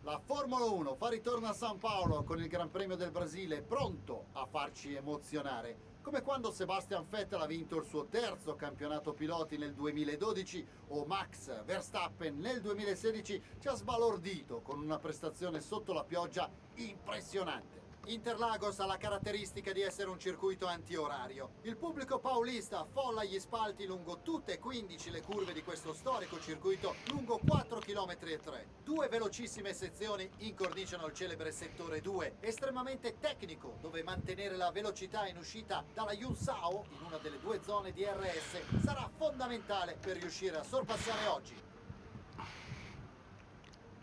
La Formula 1 fa ritorno a San Paolo con il Gran Premio del Brasile pronto a farci emozionare. Come quando Sebastian Vettel ha vinto il suo terzo campionato piloti nel 2012 o Max Verstappen nel 2016 ci ha sbalordito con una prestazione sotto la pioggia impressionante. Interlagos ha la caratteristica di essere un circuito antiorario. Il pubblico paulista affolla gli spalti lungo tutte e 15 le curve di questo storico circuito lungo 4,3 km. Due velocissime sezioni incorniciano il celebre settore 2, estremamente tecnico, dove mantenere la velocità in uscita dalla Yunsao, in una delle due zone di RS, sarà fondamentale per riuscire a sorpassare oggi.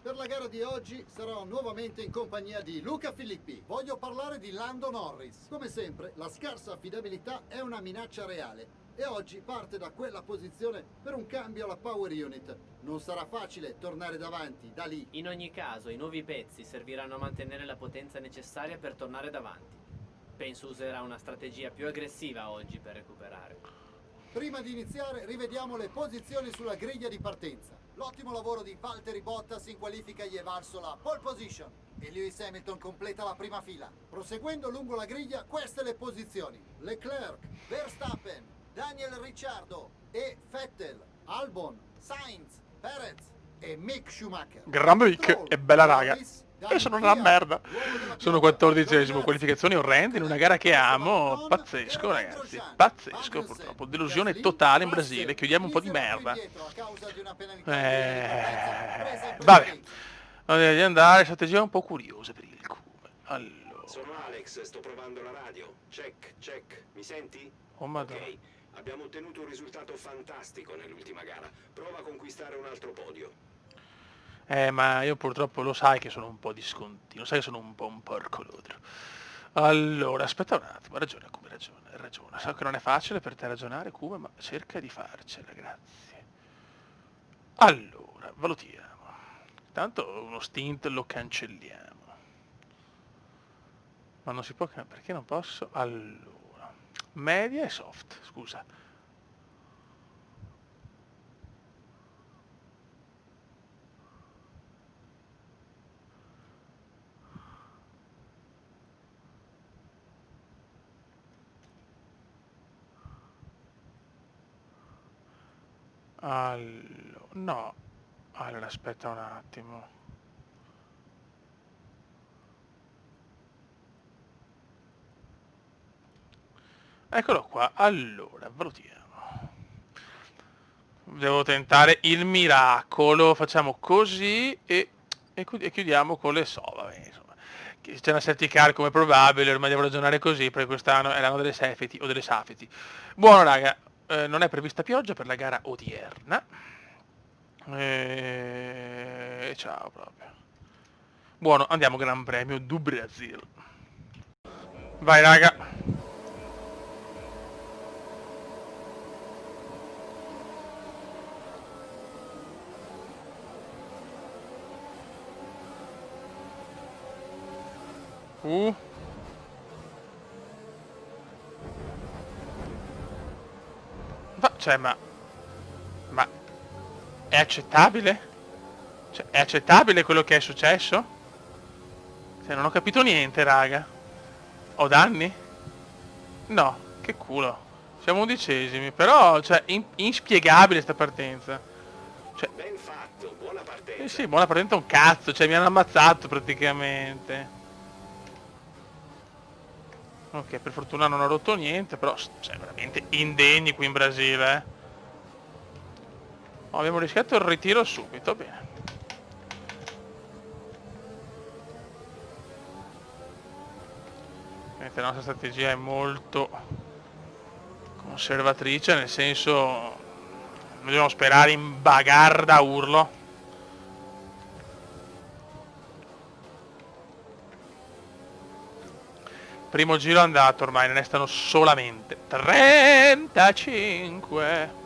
Per la gara di oggi sarò nuovamente in compagnia di Luca Filippi. Voglio parlare di Lando Norris. Come sempre, la scarsa affidabilità è una minaccia reale e oggi parte da quella posizione per un cambio alla power unit. Non sarà facile tornare davanti da lì. In ogni caso, i nuovi pezzi serviranno a mantenere la potenza necessaria per tornare davanti. Penso userà una strategia più aggressiva oggi per recuperare. Prima di iniziare, rivediamo le posizioni sulla griglia di partenza. L'ottimo lavoro di Valtteri Bottas in qualifica gli è valso la pole position e Lewis Hamilton completa la prima fila. Proseguendo lungo la griglia, queste le posizioni: Leclerc, Verstappen, Daniel Ricciardo e Vettel, Albon, Sainz, Perez e Mick Schumacher. Gran Mick e bella raga. E sono una merda. Sono 14esimo, qualificazioni orrende in una gara che amo. Pazzesco, ragazzi. Pazzesco, purtroppo. Delusione totale in Brasile. Chiudiamo un po' di merda. Vabbè. Devi andare. Strategia un po' curiosa per il cubo. Allora. Sono Alex, sto provando la radio. Check. Mi senti? Oh madonna. Ok, abbiamo ottenuto un risultato fantastico nell'ultima gara. Prova a conquistare un altro podio. Ma io purtroppo lo sai che sono un po' discontinuo, sai che sono un po' un porco lodro. Allora, aspetta un attimo, hai ragione. So che non è facile per te ragionare, Kuma, ma cerca di farcela, grazie. Allora, valutiamo. Tanto uno stint lo cancelliamo. Ma non si può, perché non posso? Allora, media e soft, scusa. Allora, no. Allora, aspetta un attimo. Eccolo qua. Allora, valutiamo. Devo tentare il miracolo. Facciamo così e chiudiamo con le sova. Insomma, c'è una safety car come probabile, ormai devo ragionare così, perché quest'anno è l'anno delle safety o delle safety. Buono, raga. Non è prevista pioggia per la gara odierna. Ciao proprio. Buono, andiamo Gran Premio do Brasil. Vai raga. Cioè, ma è accettabile? Cioè, è accettabile quello che è successo? Cioè, non ho capito niente, raga. Ho danni? No, che culo. Siamo 11esimi, però, cioè, inspiegabile sta partenza. Cioè, Ben fatto, buona partenza. sì, buona partenza un cazzo, cioè, mi hanno ammazzato praticamente. Ok, per fortuna non ho rotto niente, però, cioè, veramente indegni qui in Brasile, Oh, abbiamo rischiato il ritiro subito, bene. La nostra strategia è molto conservatrice, nel senso dobbiamo sperare in bagarre da urlo. Primo giro andato, ormai ne restano solamente 35.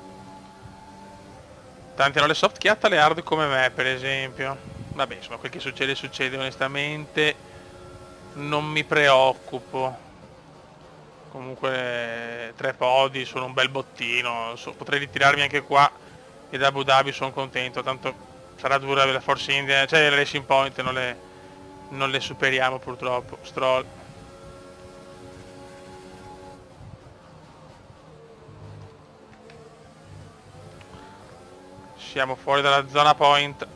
Tanti hanno le soft chiatte, le hard come me per esempio. Vabbè, insomma, quel che succede succede, onestamente non mi preoccupo. Comunque 3 podi sono un bel bottino, potrei ritirarmi anche qua ed Abu Dhabi sono contento, tanto Sarà dura la Force India, cioè le Racing Point non le superiamo purtroppo. Stroll. Siamo fuori dalla zona point.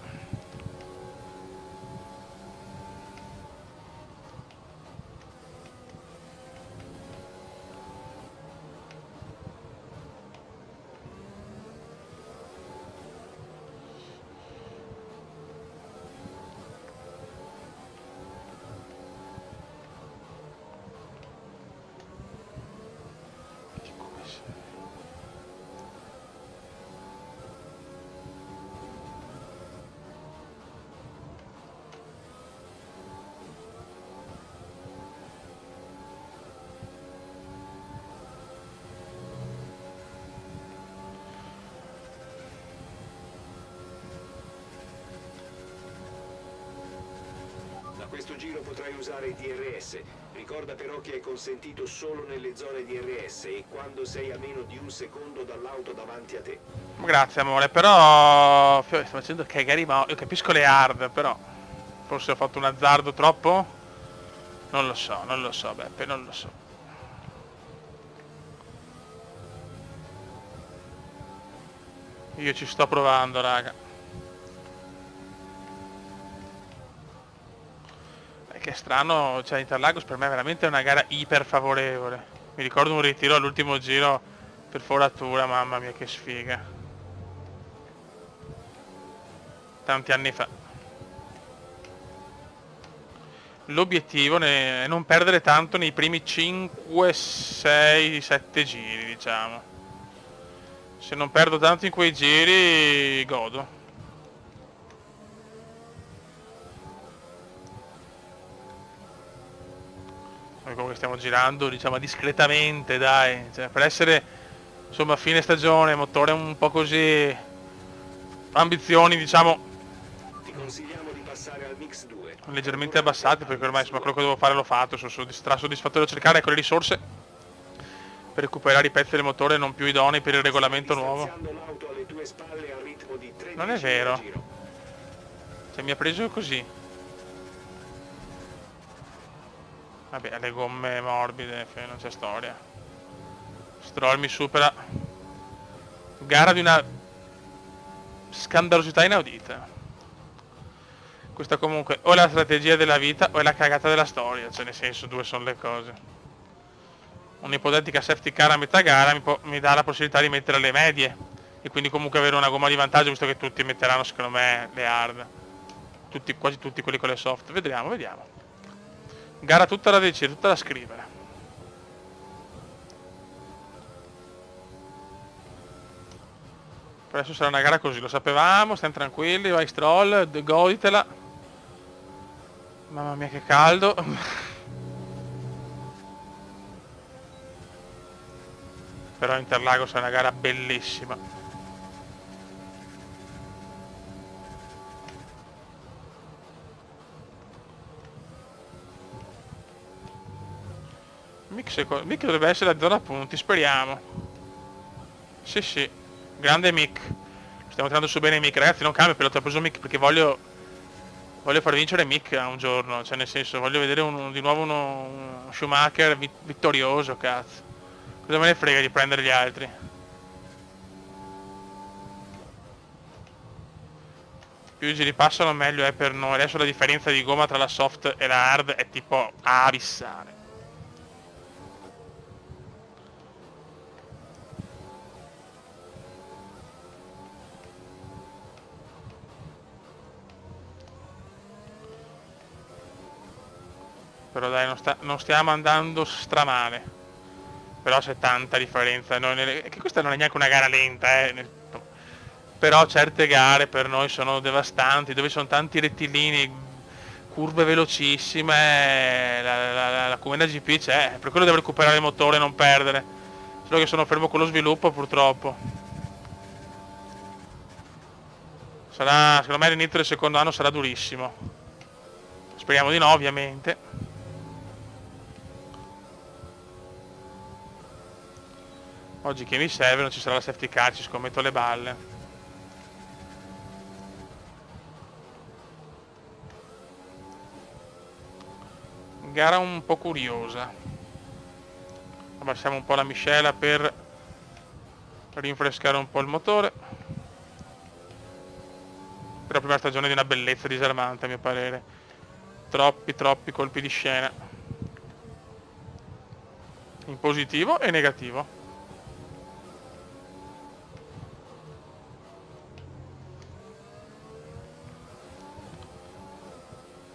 Da questo giro potrai usare i DRS. Ricorda però che è consentito solo nelle zone DRS e quando sei a meno di un secondo dall'auto davanti a te. Grazie amore, però sto facendo cagare, ma io capisco le hard, però forse ho fatto un azzardo troppo? Non lo so Beppe, non lo so. Io ci sto provando, raga. Che è strano, cioè Interlagos per me è veramente una gara iper favorevole. Mi ricordo un ritiro all'ultimo giro per foratura, mamma mia che sfiga. Tanti anni fa. L'obiettivo è non perdere tanto nei primi 5, 6, 7 giri, diciamo. Se non perdo tanto in quei giri, godo. Noi comunque stiamo girando, diciamo, discretamente, dai. Cioè, per essere, insomma, fine stagione, motore un po' così, ambizioni, diciamo, Ti consigliamo di passare al Mix 2. leggermente abbassate, perché ormai, insomma, quello che devo fare l'ho fatto. Sarà soddisfattorio cercare, ecco, le risorse per recuperare i pezzi del motore non più idonei per il regolamento nuovo. L'auto alle tue spalle al ritmo di 13 Non è vero. giro. Cioè, mi ha preso così. Vabbè, le gomme morbide, non c'è storia. Stroll mi supera. Gara di una scandalosità inaudita. Questa comunque o è la strategia della vita o è la cagata della storia. Cioè, nel senso, due sono le cose. Un'ipotetica safety car a metà gara mi dà la possibilità di mettere le medie e quindi comunque avere una gomma di vantaggio, visto che tutti metteranno secondo me le hard. Quasi tutti quelli con le soft. Vediamo. Gara tutta da decidere, tutta da scrivere. Per adesso sarà una gara così, lo sapevamo, stiamo tranquilli, vai Stroll, goditela. Mamma mia che caldo. Però Interlagos è una gara bellissima. Mick dovrebbe essere la zona punti, speriamo. Sì, grande Mick. Stiamo tirando su bene Mick, ragazzi, non cambia pilota, ho preso Mick perché voglio far vincere Mick a un giorno, cioè nel senso, voglio vedere di nuovo uno Schumacher vittorioso, cazzo. Cosa me ne frega di prendere gli altri? Più i giri passano meglio è per noi. Adesso la differenza di gomma tra la soft e la hard è tipo abissale. Però dai, non stiamo andando stramale. Però c'è tanta differenza. Che questa non è neanche una gara lenta, Però certe gare per noi sono devastanti, dove ci sono tanti rettilini, curve velocissime, la Cumena GP c'è, per quello devo recuperare il motore e non perdere. Solo che sono fermo con lo sviluppo purtroppo. Secondo me l'inizio del secondo anno sarà durissimo. Speriamo di no, ovviamente. Oggi che mi serve non ci sarà la safety car, ci scommetto le balle. Gara un po' curiosa. Abbassiamo un po' la miscela per rinfrescare un po' il motore. Per la prima stagione di una bellezza disarmante, a mio parere. Troppi colpi di scena. In positivo e negativo.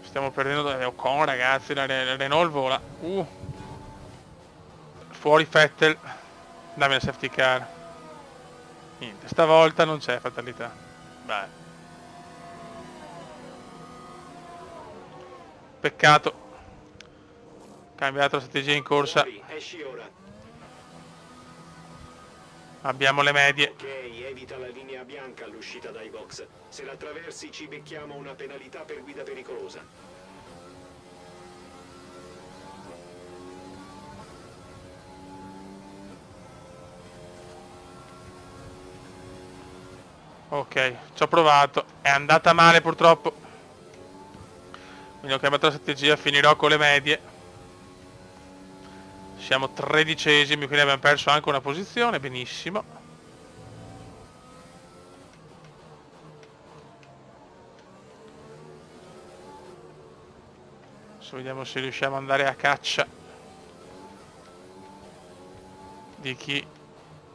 Stiamo perdendo Ocon, ragazzi, la Renault vola. Fuori Vettel. Dammi la safety car. Niente, stavolta non c'è fatalità. Beh. Peccato. Cambiato la strategia in corsa. Esci ora. Abbiamo le medie. Ok, evita la linea bianca all'uscita dai box. Se la attraversi ci becchiamo una penalità per guida pericolosa. Ok, ci ho provato. È andata male purtroppo. Quindi ho cambiato la strategia, finirò con le medie. Siamo 13esimi, quindi abbiamo perso anche una posizione, benissimo. Adesso vediamo se riusciamo ad andare a caccia di chi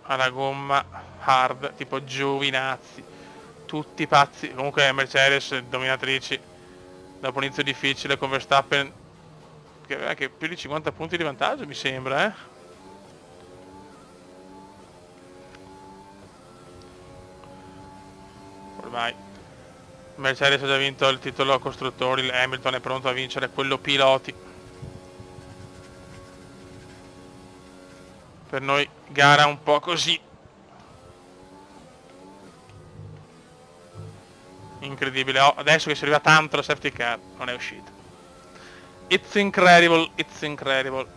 ha la gomma hard, tipo Giovinazzi. Tutti pazzi. Comunque Mercedes dominatrici. Dopo un inizio difficile con Verstappen che aveva anche più di 50 punti di vantaggio, mi sembra, eh. Ormai Mercedes ha già vinto il titolo costruttori, Hamilton è pronto a vincere quello piloti. Per noi gara un po' così. Incredibile. Oh, adesso che si arriva tanto la safety car non è uscita. It's incredible, it's incredible.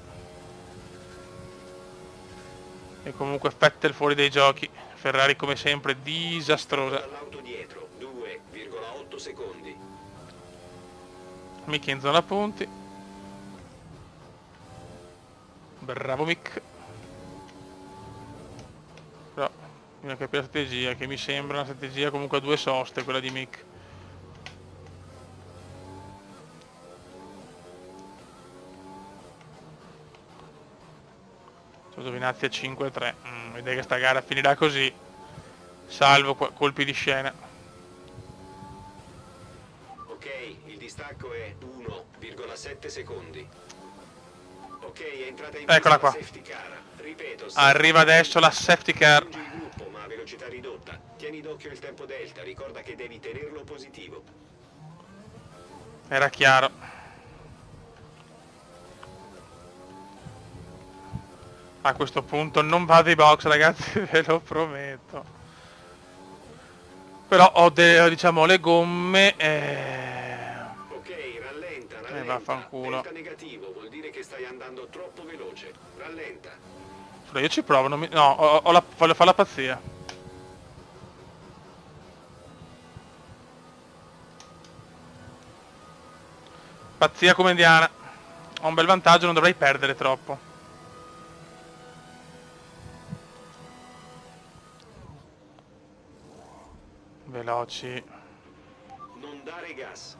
E comunque Vettel fuori dai giochi. Ferrari come sempre disastrosa. Dall'auto dietro, 2,8 secondi. Mick in zona punti. Bravo Mick. Però bisogna capire la strategia, che mi sembra una strategia comunque a due soste quella di Mick. Giovinazzi a 5-3. Vedete che sta gara finirà così, salvo colpi di scena. Ok, il distacco è 1,7 secondi. Ok, è entrata in Eccola pista qua. la safety car. Ripeto, Arriva adesso la safety car. raggiungi il gruppo, ma a velocità ridotta. Tieni d'occhio il tempo delta, ricorda che devi tenerlo positivo. Era chiaro. A questo punto non vado ai box, ragazzi, ve lo prometto. Però ho diciamo le gomme Ok, rallenta. vaffanculo. Delta negativo, vuol dire che stai andando troppo veloce. Rallenta. Io ci provo, non mi... no, voglio fare la pazzia. Pazzia come indiana. Ho un bel vantaggio, non dovrei perdere troppo. Veloci. Non dare gas.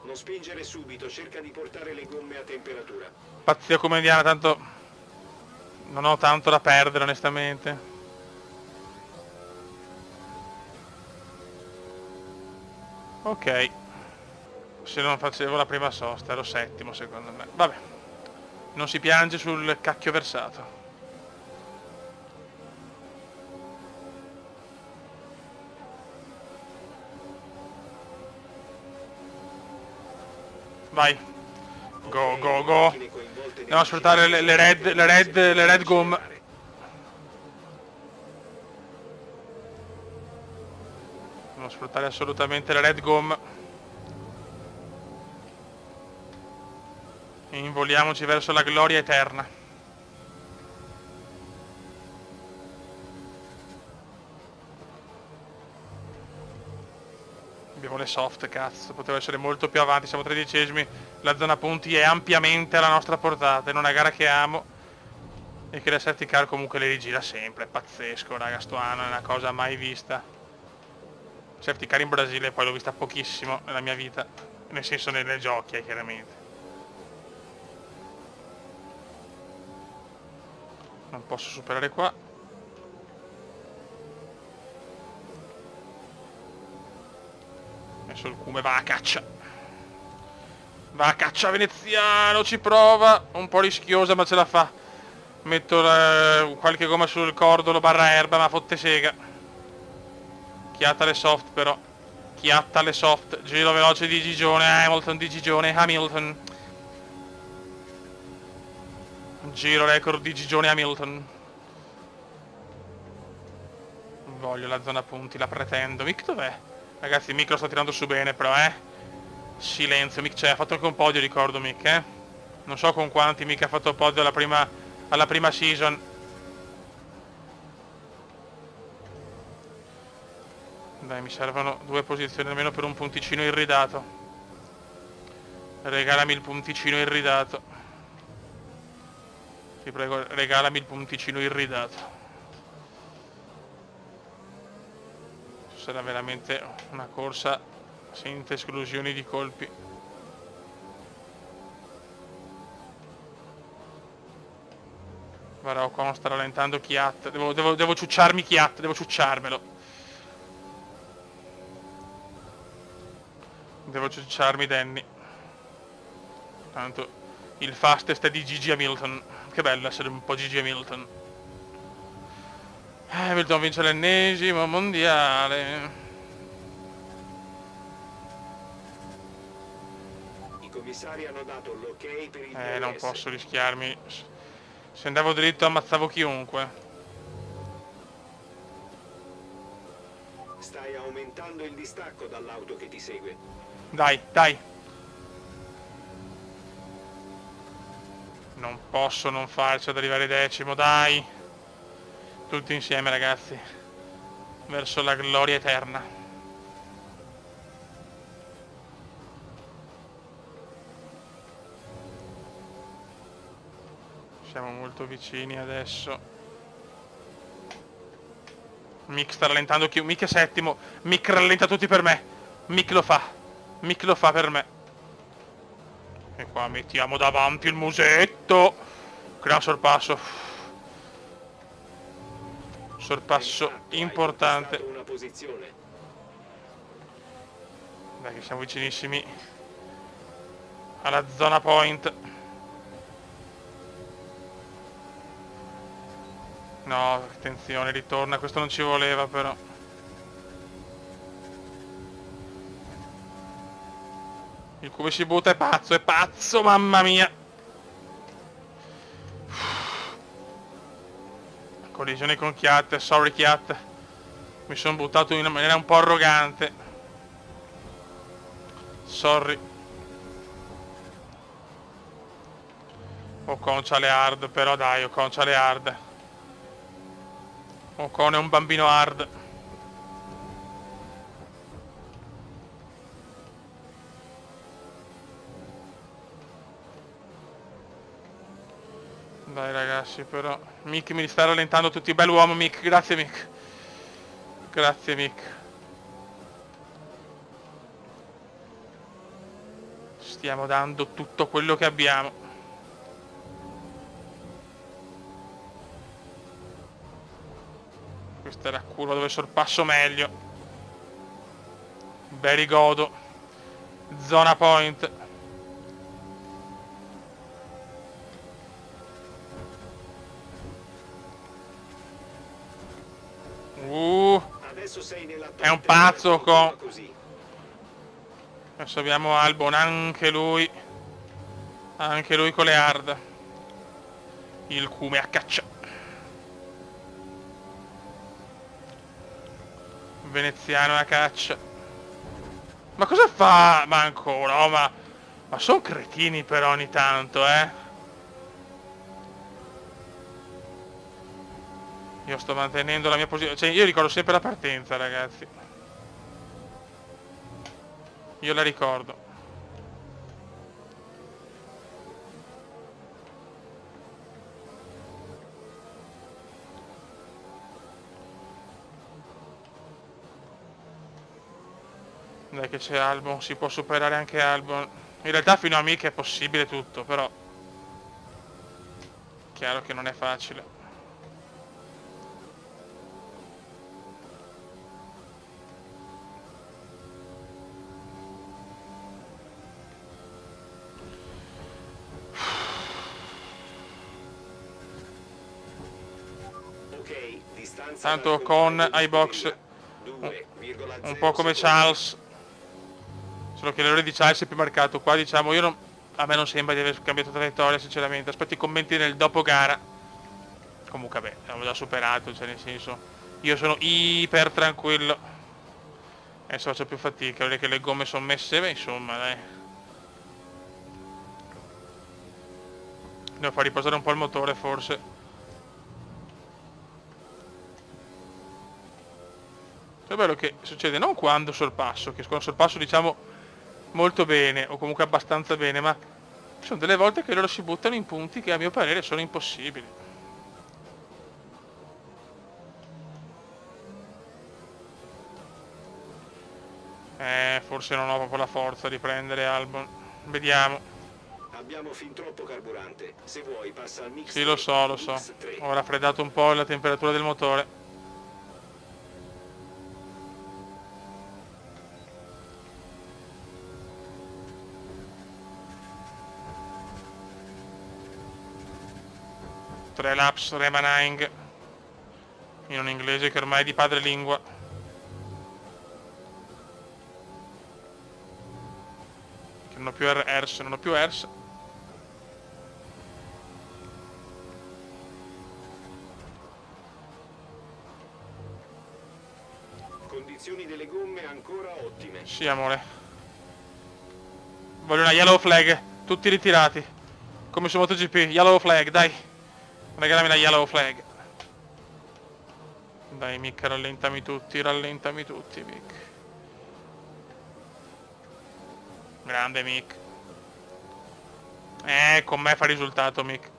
Non spingere subito, cerca di portare le gomme a temperatura. Pazzia come indiana, tanto non ho tanto da perdere onestamente. Ok. Se non facevo la prima sosta ero settimo secondo me. Vabbè. Non si piange sul cacchio versato. Vai. Go, go, go. Andiamo a sfruttare le red gum. Dobbiamo sfruttare assolutamente le red gum. E involiamoci verso la gloria eterna. Abbiamo le soft, cazzo, poteva essere molto più avanti, siamo 13esimi, la zona punti è ampiamente alla nostra portata, in una gara che amo e che la safety car comunque le rigira sempre, è pazzesco, raga, sto anno è una cosa mai vista. Safety car in Brasile poi l'ho vista pochissimo nella mia vita, nel senso nelle giochi, chiaramente. Non posso superare qua. Messo il cume, va a caccia. Va a caccia veneziano, ci prova. Un po' rischiosa ma ce la fa. Metto qualche gomma sul cordolo barra erba ma fotte sega. Chiatta le soft però. Chiatta le soft. Giro veloce di Gigione, Hamilton di Gigione, Hamilton. Giro record di Gigione, Hamilton. Voglio la zona punti, la pretendo. Mick dov'è? Ragazzi, Mick lo sta tirando su bene, però, Silenzio, Mick c'è, ha fatto anche un podio, ricordo, Mick, Non so con quanti Mick ha fatto podio alla prima season. Dai, mi servono 2 posizioni almeno per un punticino irridato. Regalami il punticino irridato. Ti prego, regalami il punticino irridato. Sarà veramente una corsa senza esclusioni di colpi. Guarda, Ocon sta rallentando Chiat. Devo ciucciarmi Chiat, devo ciucciarmelo. Devo ciucciarmi Danny. Tanto il fastest è di Gigi Hamilton. Che bello essere un po' Gigi Hamilton. Hamilton vince l'ennesimo mondiale. I commissari hanno dato l'ok per il DRS. Non posso rischiarmi. Se andavo dritto ammazzavo chiunque. Stai aumentando il distacco dall'auto che ti segue. Dai, dai. Non posso non farci ad arrivare decimo, dai. Tutti insieme, ragazzi. Verso la gloria eterna. Siamo molto vicini adesso. Mick sta rallentando. Mick è settimo. Mick rallenta tutti per me. Mick lo fa. Mick lo fa per me. E qua mettiamo davanti il musetto. Gran sorpasso. Sorpasso importante. Una posizione. Dai che siamo vicinissimi alla zona point. No, attenzione, ritorna, questo non ci voleva però. Il come si butta è pazzo, mamma mia. Collisione con Chiat, sorry Chiat. Mi sono buttato in una maniera un po' arrogante. Sorry. Ocon c'ha le hard, però dai, Ocon c'ha le hard. Ocon è un bambino hard. Dai ragazzi, però Mick mi sta rallentando tutti. Bell'uomo Mick, grazie Mick. Grazie Mick. Stiamo dando tutto quello che abbiamo. Questa è la curva dove sorpasso meglio. Very godo. Zona point. Adesso sei nella È un pazzo con... Adesso abbiamo Albon, anche lui con le hard. Il cume a caccia. Veneziano a caccia. Ma cosa fa? Ma ancora, oh, ma sono cretini però ogni tanto, Io sto mantenendo la mia posizione, cioè io ricordo sempre la partenza, ragazzi. Io la ricordo. Dai che c'è Albon, si può superare anche Albon. In realtà fino a Mick è possibile tutto, però chiaro che non è facile. Ok, distanza Tanto dal con compagno di iBox scuderia. 2,0 un po' come secondi. Charles, solo che l'errore di Charles è più marcato. Qua diciamo a me non sembra di aver cambiato traiettoria sinceramente. Aspetto i commenti nel dopo gara. Comunque beh, l'avevo già superato, cioè nel senso, io sono iper tranquillo. Adesso faccio più fatica, vedete che le gomme sono messe, beh insomma dai. Devo far riposare un po' il motore forse. È bello che succede non quando sorpasso, che quando sorpasso diciamo molto bene o comunque abbastanza bene, ma ci sono delle volte che loro si buttano in punti che a mio parere sono impossibili. Forse non ho proprio la forza di prendere Albon. Vediamo. Abbiamo fin troppo carburante. Se vuoi passa al mix. Sì, lo so, lo so. Ho raffreddato un po' la temperatura del motore. Tre laps remaining in un inglese che ormai è di padrelingua. Non ho più ERS, non ho più ERS. Condizioni delle gomme ancora ottime. Sì, amore. Voglio una yellow flag, tutti ritirati. Come su MotoGP, yellow flag, dai. Regalami la yellow flag. Dai, Mick, rallentami tutti, Mick. Grande Mick. Con me fa risultato Mick.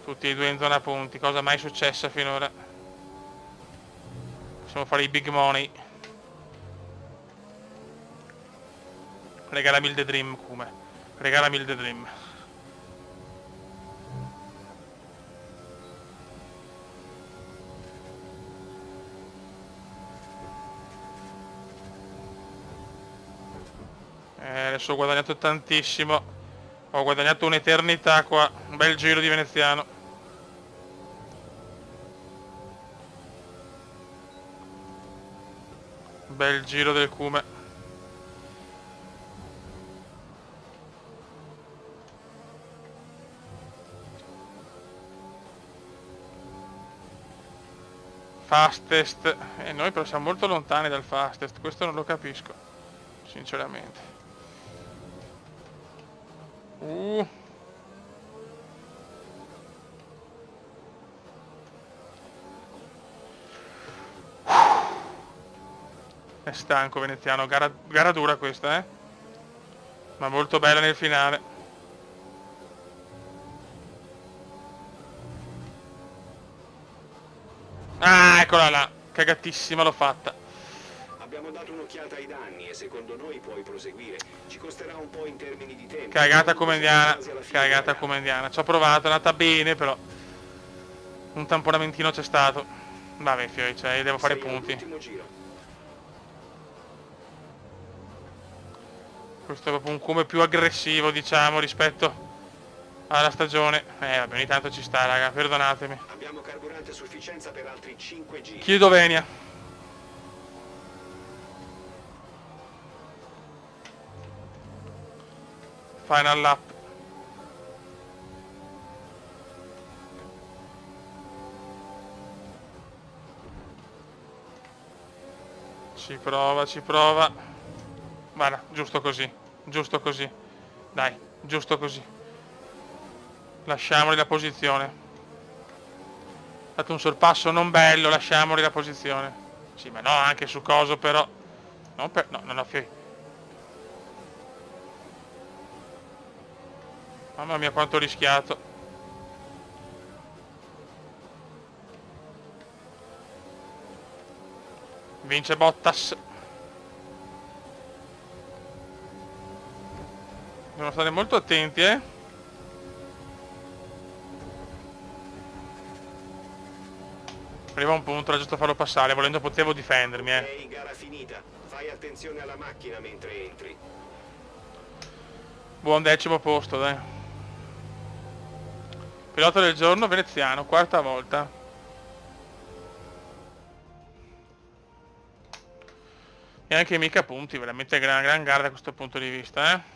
Tutti e due in zona punti, cosa mai successa finora. Possiamo fare i big money. Regalami il The Dream, come? Regalami il The Dream. Adesso ho guadagnato tantissimo. Ho guadagnato un'eternità qua. Un bel giro di veneziano. Bel giro del Cume. Fastest. E noi però siamo molto lontani dal fastest. Questo non lo capisco, sinceramente. È stanco veneziano, gara dura questa, ma molto bella nel finale. Ah, eccola là, cagatissima l'ho fatta. Abbiamo dato un'occhiata ai danni e secondo noi puoi proseguire. Ci costerà un po' in termini di tempo. Cagata come indiana, ci ho provato, è andata bene, però un tamponamentino c'è stato. Vabbè, fioi, cioè, devo fare punti. Questo è proprio un come più aggressivo, diciamo, rispetto alla stagione. Vabbè, ogni tanto ci sta, raga, perdonatemi. Abbiamo carburante a sufficienza per altri 5 giri. Chiedo venia. Final lap. Ci prova. Guarda, giusto così. Dai, giusto così. Lasciamoli la posizione. È stato un sorpasso non bello, lasciamoli la posizione. Sì, ma no, anche su coso però. No, non ho Mamma mia quanto ho rischiato. Vince Bottas. Dobbiamo stare molto attenti, Arriva un punto, era giusto farlo passare, volendo potevo difendermi, Ok, gara finita. Fai attenzione alla macchina mentre entri. Buon 10° posto, dai. Pilota del giorno veneziano, 4ª volta. E anche mica punti, veramente gran gara da questo punto di vista,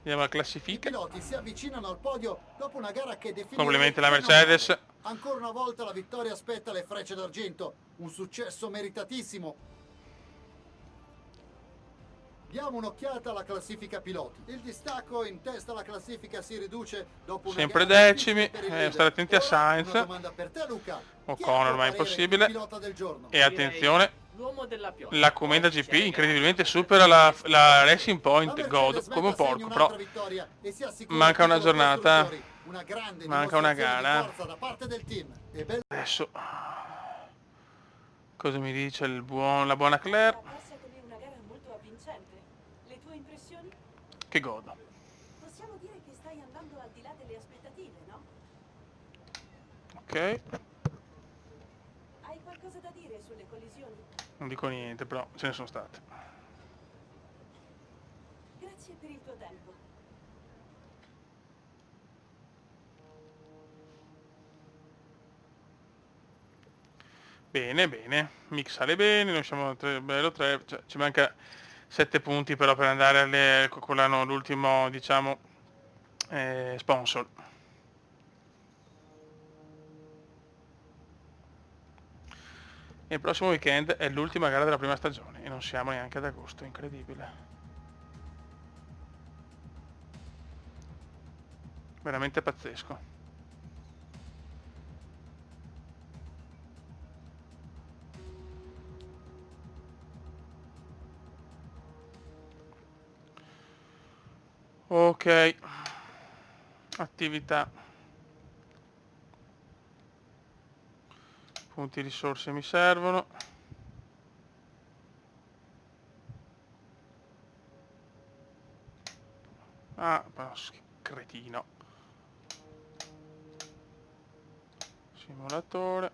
Vediamo la I classifica. piloti si avvicinano al podio dopo una gara che definirei Complimenti alla fenomenale. Mercedes. Ancora una volta la vittoria aspetta le Frecce d'Argento, un successo meritatissimo. Diamo un'occhiata alla classifica piloti. Il distacco in testa alla classifica si riduce dopo una Sempre gara decimi, difficile per il leader. stare attenti a Ora, Sainz. una domanda per te, Luca. O'Connor, ma è impossibile. Pilota del giorno. E attenzione, L'uomo della pioggia. la Commenda Oggi GP si è incredibilmente regalato supera la Racing La Point Mercedes God come un mette a segno porco, però un'altra vittoria e si assicura manca il una titolo giornata. costruttori. Una grande Manca una dimostrazione gara. di forza da parte del team. adesso cosa mi dice la buona Claire? Passa come una gara molto avvincente. Le tue impressioni? Che godo. Possiamo dire che stai andando al di là delle aspettative, no? Ok, Hai qualcosa da dire sulle collisioni? non dico niente, però ce ne sono state. Grazie per il tuo tempo. Bene, bene, Mick sale bene, noi siamo bello 3, cioè, ci manca 7 punti però per andare con l'ultimo, diciamo, sponsor. E il prossimo weekend è l'ultima gara della prima stagione e non siamo neanche ad agosto, incredibile. Veramente pazzesco. Ok, attività, punti risorse mi servono. Ah, cretino. Simulatore.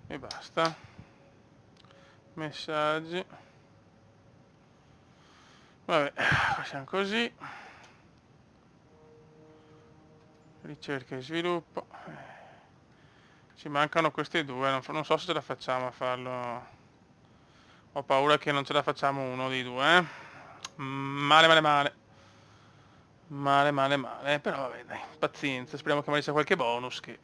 E basta. Messaggi. Vabbè, facciamo così. Ricerca e sviluppo. Ci mancano questi due, non so se ce la facciamo a farlo. Ho paura che non ce la facciamo uno dei due, Male, male, male. Male, male, male. Però vabbè, dai, pazienza. Speriamo che magari sia qualche bonus che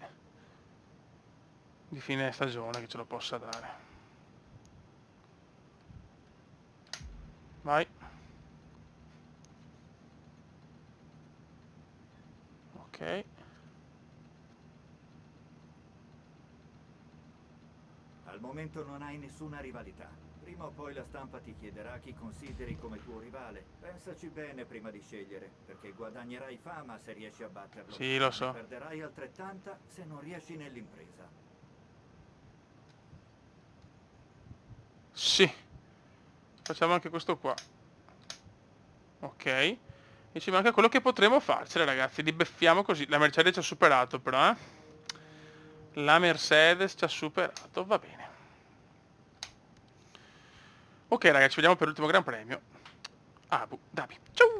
di fine stagione che ce lo possa dare. Vai. Ok. Al momento non hai nessuna rivalità. Prima o poi la stampa ti chiederà chi consideri come tuo rivale. Pensaci bene prima di scegliere, perché guadagnerai fama se riesci a batterlo. Sì, lo so. Ne perderai altrettanta se non riesci nell'impresa. Sì. Facciamo anche questo qua. Ok. E ci manca quello che potremo farcela, ragazzi. Li beffiamo così. La Mercedes ci ha superato, però, La Mercedes ci ha superato, va bene. Ok, ragazzi, ci vediamo per l'ultimo Gran Premio. Abu Dhabi. Ciao!